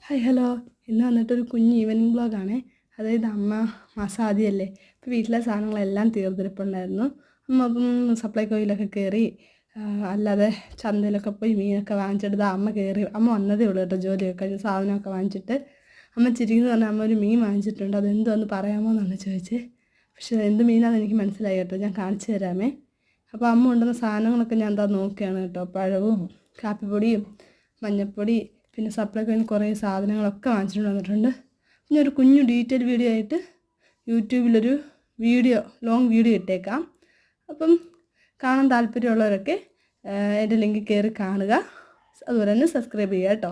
Hi hello. ഇന്ന് വന്നിട്ടൊരു കുഞ്ഞ് evening വ്ളോഗാണേ. അതായത് അമ്മ മാസം ആദ്യമല്ലേ, അപ്പോൾ വീട്ടിലെ സാധനങ്ങളെല്ലാം തീർന്നിരിപ്പുണ്ടായിരുന്നു. അമ്മ അപ്പം സപ്ലൈകോയിലൊക്കെ കയറി, അല്ലാതെ ചന്തയിലൊക്കെ പോയി മീനൊക്കെ വാങ്ങിച്ചിട്ട് അമ്മ കയറി. അമ്മ വന്നതേ ഉള്ളൂ കേട്ടോ, ജോലിയൊക്കെ കഴിഞ്ഞ് സാധനമൊക്കെ വാങ്ങിച്ചിട്ട്. അമ്മ ചിരിക്കുന്നു പറഞ്ഞാൽ അമ്മ ഒരു മീൻ വാങ്ങിച്ചിട്ടുണ്ട്, അതെന്തോന്ന് പറയാമോ എന്നാണ് ചോദിച്ചത്. പക്ഷേ എന്ത് മീനാണെന്ന് എനിക്ക് മനസ്സിലായി കേട്ടോ, ഞാൻ കാണിച്ചു തരാമേ. അപ്പോൾ അമ്മ കൊണ്ടുവന്ന സാധനങ്ങളൊക്കെ ഞാൻ എന്താ നോക്കുകയാണ് കേട്ടോ. പഴവും കാപ്പിപ്പൊടിയും മഞ്ഞൾപ്പൊടി, പിന്നെ സപ്ലൈകോയിൽ നിന്ന് കുറേ സാധനങ്ങളൊക്കെ വാങ്ങിച്ചിട്ട് വന്നിട്ടുണ്ട്. പിന്നെ ഒരു കുഞ്ഞു ഡീറ്റെയിൽ വീഡിയോ ആയിട്ട് യൂട്യൂബിലൊരു ലോങ് വീഡിയോ ഇട്ടേക്കാം. അപ്പം കാണാൻ താല്പര്യമുള്ളവരൊക്കെ എൻ്റെ ലിങ്കിൽ കയറി കാണുക. അതുപോലെ തന്നെ സബ്സ്ക്രൈബ് ചെയ്യുക കേട്ടോ.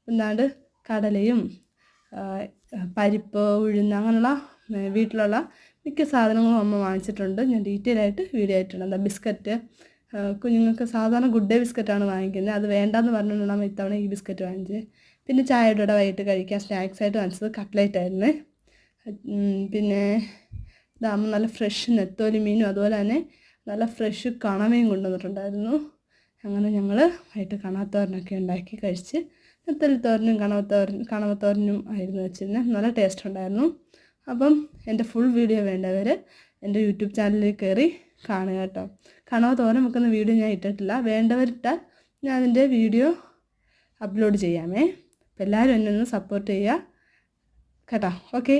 എന്താണ്ട് കടലയും പരിപ്പ്, ഉഴുന്ന്, അങ്ങനെയുള്ള വീട്ടിലുള്ള മിക്ക സാധനങ്ങളും അമ്മ വാങ്ങിച്ചിട്ടുണ്ട്. ഞാൻ ഡീറ്റെയിൽ ആയിട്ട് വീഡിയോ ആയിട്ടുണ്ട്. എന്താ ബിസ്ക്കറ്റ്, കുഞ്ഞുങ്ങൾക്ക് സാധാരണ ഗുഡ് ഡേ ബിസ്ക്കറ്റാണ് വാങ്ങിക്കുന്നത്. അത് വേണ്ടാന്ന് പറഞ്ഞിട്ടുണ്ടാകുമ്പോൾ ഇത്തവണ ഈ ബിസ്ക്കറ്റ് വാങ്ങിച്ചത്. പിന്നെ ചായയുടെ കൂടെ വൈകിട്ട് കഴിക്കാൻ സ്നാക്സായിട്ട് വാങ്ങിച്ചത് കട്ട്ലേറ്റ് ആയിരുന്നു. പിന്നെ ഇതാകുമ്പോൾ നല്ല ഫ്രഷ് നെത്തോലി മീനും അതുപോലെ തന്നെ നല്ല ഫ്രഷ് കണവയും കൊണ്ടുവന്നിട്ടുണ്ടായിരുന്നു. അങ്ങനെ ഞങ്ങൾ വൈകിട്ട് കണവത്തോരനൊക്കെ ഉണ്ടാക്കി കഴിച്ച്. നെത്തോലി തോരനും കണവത്തോരനും ആയിരുന്നു വെച്ചിരുന്നത്. നല്ല ടേസ്റ്റ് ഉണ്ടായിരുന്നു. അപ്പം എൻ്റെ ഫുൾ വീഡിയോ വേണ്ടവർ എൻ്റെ യൂട്യൂബ് ചാനലിൽ കയറി കാണുക കേട്ടോ. കണവ തോരൻ വെക്കുന്ന വീഡിയോ ഞാൻ ഇട്ടിട്ടില്ല. വേണ്ടവരിട്ടാൽ ഞാൻ അതിൻ്റെ വീഡിയോ അപ്ലോഡ് ചെയ്യാമേ. അപ്പോൾ എല്ലാവരും എന്നെ ഒന്ന് സപ്പോർട്ട് ചെയ്യുക കേട്ടോ. ഓക്കെ.